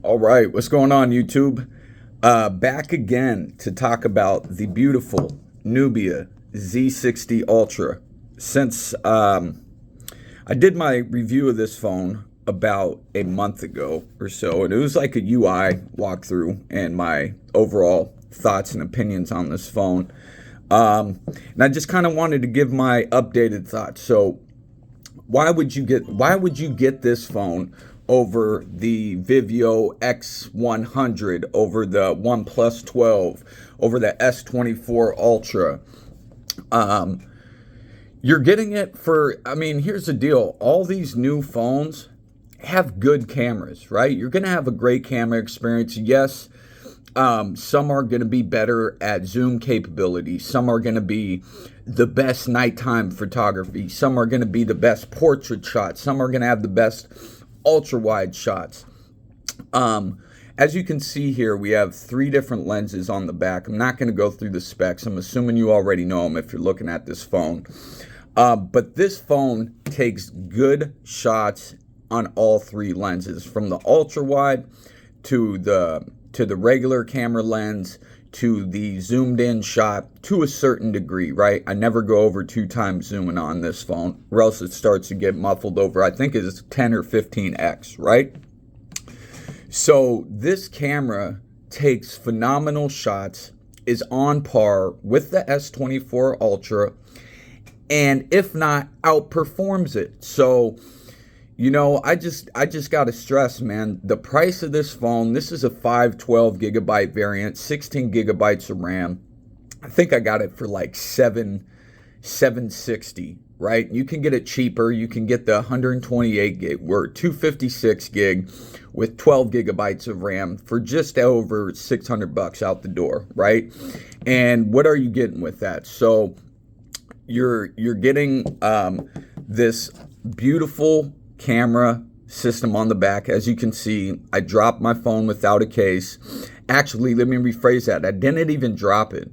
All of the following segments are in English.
All right, what's going on, YouTube? Back again to talk about the beautiful Nubia Z60 Ultra. Since I did my review of this phone about a month ago or so, and it was like a UI walkthrough and my overall thoughts and opinions on this phone. And I just kind of wanted to give my updated thoughts. So, why would you get this phone over the Vivio X100, over the OnePlus 12, over the S24 Ultra? You're getting it for, I mean, here's the deal. All these new phones have good cameras, right? You're going to have a great camera experience. Yes, some are going to be better at zoom capability. Some are going to be the best nighttime photography. Some are going to be the best portrait shots. Some are going to have the best ultra wide shots. As you can see here, we have 3 different lenses on the back. I'm not going to go through the specs. I'm assuming you already know them if you're looking at this phone. But this phone takes good shots on all 3 lenses, from the ultra wide to the regular camera lens to the zoomed in shot to a certain degree, right? I never go over 2 times zooming on this phone, or else it starts to get muffled over, I think it's 10 or 15x, right? So this camera takes phenomenal shots, is on par with the S24 Ultra, and if not, outperforms it. So, you know, I just got to stress, man, the price of this phone, this is a 512 gigabyte variant, 16 gigabytes of RAM. I think I got it for like $760, right? You can get it cheaper. You can get the 128 gig or 256 gig with 12 gigabytes of RAM for just over $600 out the door, right? And what are you getting with that? So you're getting this beautiful camera system on the back. As you can see, I dropped my phone without a case. Actually, let me rephrase that. I didn't even drop it.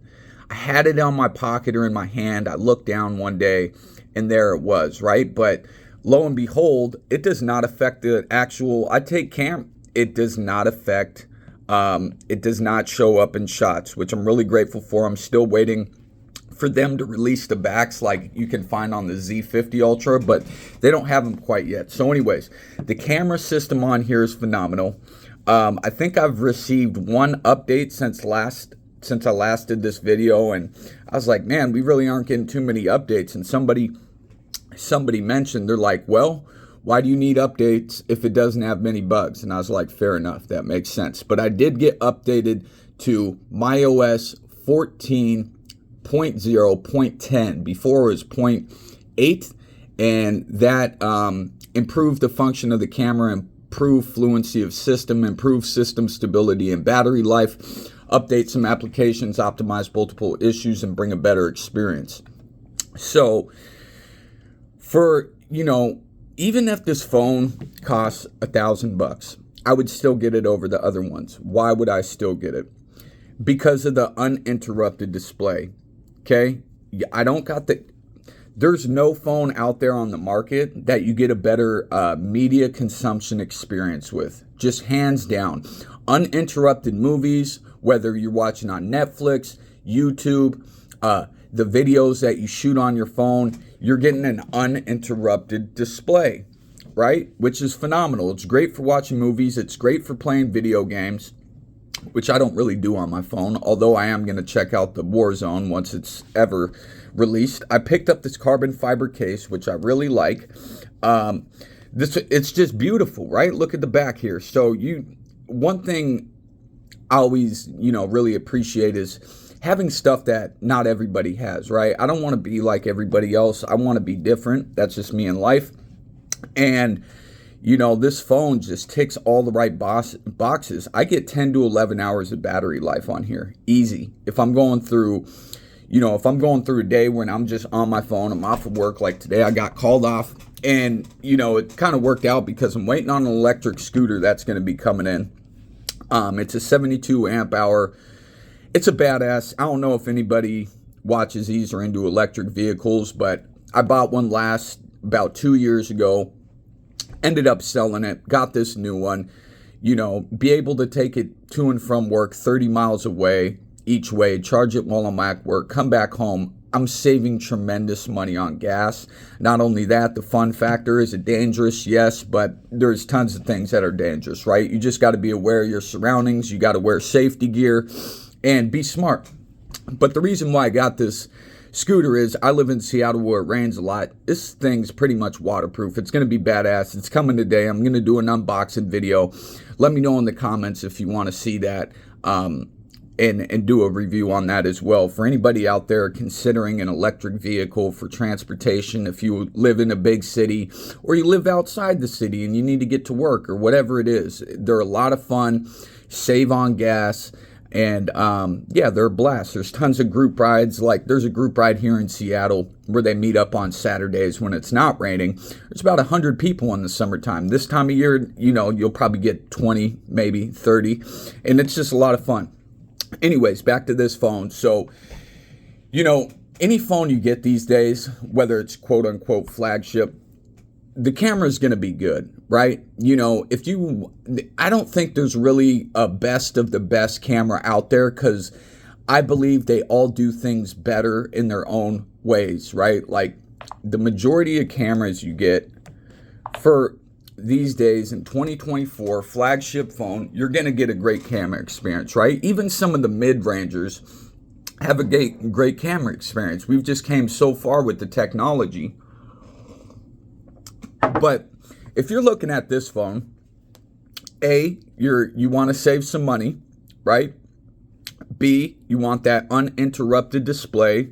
I had it on my pocket or in my hand. I looked down one day and there it was, right? But lo and behold, it does not affect the actual, it does not affect, it does not show up in shots, which I'm really grateful for. I'm still waiting for them to release the backs like you can find on the Z50 Ultra, but they don't have them quite yet. So anyways, the camera system on here is phenomenal. I think I've received one update since I last did this video, and I was like, man, we really aren't getting too many updates. And somebody mentioned, they're like, well, why do you need updates if it doesn't have many bugs? And I was like, fair enough, that makes sense. But I did get updated to macOS 14.0.10. Before it was 0.8, and that improved the function of the camera, improved fluency of system, improved system stability and battery life, update some applications, optimize multiple issues, and bring a better experience. So for, you know, even if this phone costs $1,000, I would still get it over the other ones. Why would I still get it? Because of the uninterrupted display. Okay, there's no phone out there on the market that you get a better media consumption experience with. Just hands down. Uninterrupted movies, whether you're watching on Netflix, YouTube, the videos that you shoot on your phone, you're getting an uninterrupted display, right? Which is phenomenal. It's great for watching movies. It's great for playing video games, which I don't really do on my phone, although I am going to check out the Warzone once it's ever released. I picked up this carbon fiber case, which I really like. It's just beautiful, right? Look at the back here. So one thing I always, really appreciate is having stuff that not everybody has, right? I don't want to be like everybody else. I want to be different. That's just me in life. And this phone just ticks all the right boxes. I get 10 to 11 hours of battery life on here. Easy. If I'm going through, a day when I'm just on my phone, I'm off of work, like today I got called off, and, it kind of worked out because I'm waiting on an electric scooter that's going to be coming in. It's a 72 amp hour. It's a badass. I don't know if anybody watches these or into electric vehicles, but I bought one about 2 years ago. Ended up selling it, got this new one. be able to take it to and from work 30 miles away each way, charge it while I'm at work, come back home. I'm saving tremendous money on gas. Not only that, the fun factor, is it dangerous? Yes, but there's tons of things that are dangerous, right? You just got to be aware of your surroundings. You got to wear safety gear and be smart. But the reason why I got this scooter is I live in Seattle where it rains a lot. This thing's pretty much waterproof. It's going to be badass. It's coming today. I'm going to do an unboxing video. Let me know in the comments if you want to see that. And do a review on that as well. For anybody out there considering an electric vehicle for transportation, if you live in a big city or you live outside the city and you need to get to work or whatever it is, they're a lot of fun, save on gas, and yeah, they're a blast. There's tons of group rides. Like there's a group ride here in Seattle where they meet up on Saturdays when it's not raining. There's about 100 people in the summertime. This time of year, you'll probably get 20, maybe 30, and it's just a lot of fun. Anyways, back to this phone. So, any phone you get these days, whether it's quote unquote flagship, the camera is going to be good, right? I don't think there's really a best of the best camera out there, because I believe they all do things better in their own ways, right? Like the majority of cameras you get for these days in 2024, flagship phone, you're going to get a great camera experience, right? Even some of the mid-rangers have a great camera experience. We've just came so far with the technology. But if you're looking at this phone, A, you want to save some money, right? B, you want that uninterrupted display.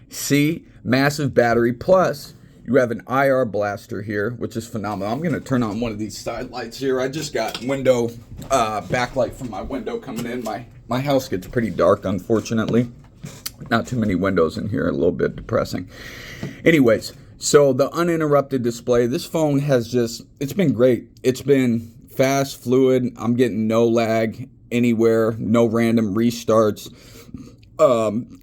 C, massive battery, plus you have an IR blaster here, which is phenomenal. I'm going to turn on one of these side lights here. I just got window backlight from my window coming in. My house gets pretty dark, unfortunately. Not too many windows in here, a little bit depressing. Anyways, so the uninterrupted display, this phone it's been great. It's been fast, fluid. I'm getting no lag anywhere, no random restarts.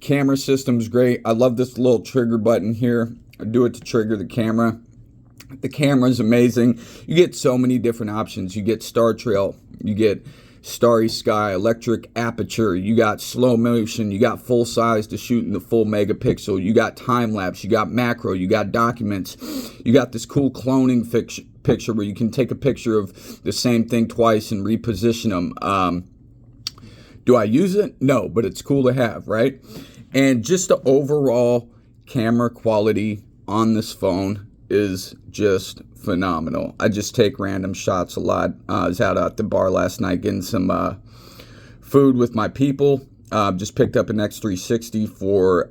Camera system's great. I love this little trigger button here. I do it to trigger the camera. The camera is amazing. You get so many different options. You get Star Trail, you get Starry Sky, electric aperture, you got slow motion, you got full size to shoot in the full megapixel, you got time lapse, you got macro, you got documents, you got this cool cloning picture where you can take a picture of the same thing twice and reposition them. Do I use it? No, but it's cool to have, right? And just the overall camera quality on this phone is just phenomenal. I just take random shots a lot. I was out at the bar last night getting some food with my people. Just picked up an z60 for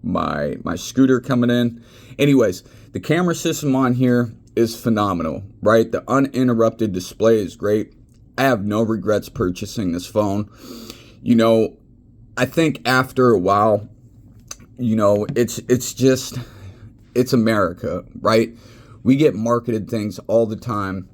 my scooter coming in. Anyways, the camera system on here is phenomenal, right? The uninterrupted display is great. I have no regrets purchasing this phone. I think after a while, it's America, right? We get marketed things all the time.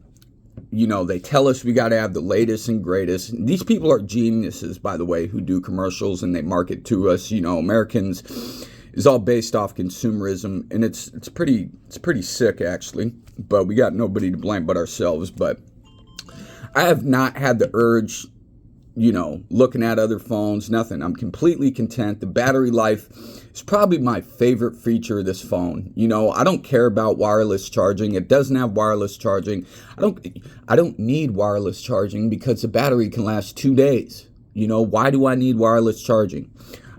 They tell us we got to have the latest and greatest. These people are geniuses, by the way, who do commercials and they market to us. Americans is all based off consumerism, and it's pretty sick, actually. But we got nobody to blame but ourselves. But I have not had the urge, looking at other phones, nothing. I'm completely content. The battery life is probably my favorite feature of this phone. I don't care about wireless charging. It doesn't have wireless charging. I don't need wireless charging because the battery can last 2 days. Why do I need wireless charging?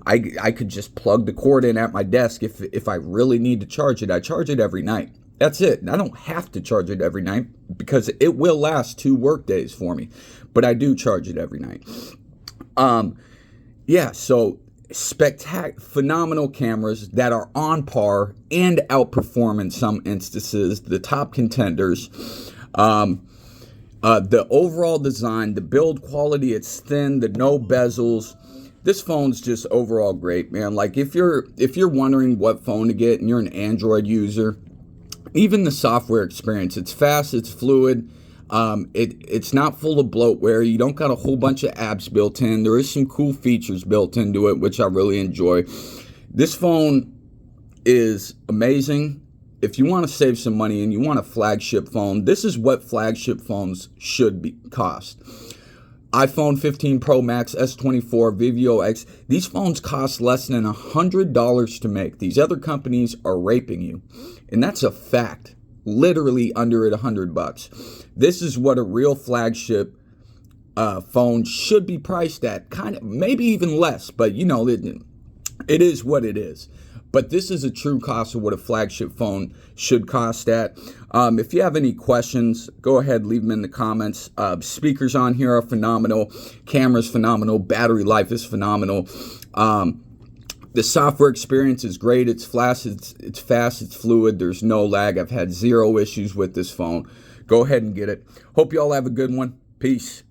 I could just plug the cord in at my desk if I really need to charge it. I charge it every night. That's it. I don't have to charge it every night because it will last 2 work days for me. But I do charge it every night. Yeah, so phenomenal cameras that are on par and outperform in some instances the top contenders. The overall design, the build quality, it's thin, the no bezels. This phone's just overall great, man. Like if you're wondering what phone to get and you're an Android user, even the software experience, it's fast, it's fluid. It's not full of bloatware. You don't got a whole bunch of apps built in. There is some cool features built into it, which I really enjoy. This phone is amazing. if you want to save some money and you want a flagship phone, this is what flagship phones should cost. iPhone 15 Pro Max, S24, Vivio X, these phones cost less than $100 to make. These other companies are raping you. And that's a fact. Literally under at $100. This is what a real flagship phone should be priced at. Kind of, maybe even less, but you know, it is what it is. But this is a true cost of what a flagship phone should cost at. If you have any questions, go ahead, leave them in the comments. Speakers on here are phenomenal. Camera's phenomenal. Battery life is phenomenal. The software experience is great. It's fast, it's fluid. There's no lag. I've had zero issues with this phone. Go ahead and get it. Hope you all have a good one. Peace.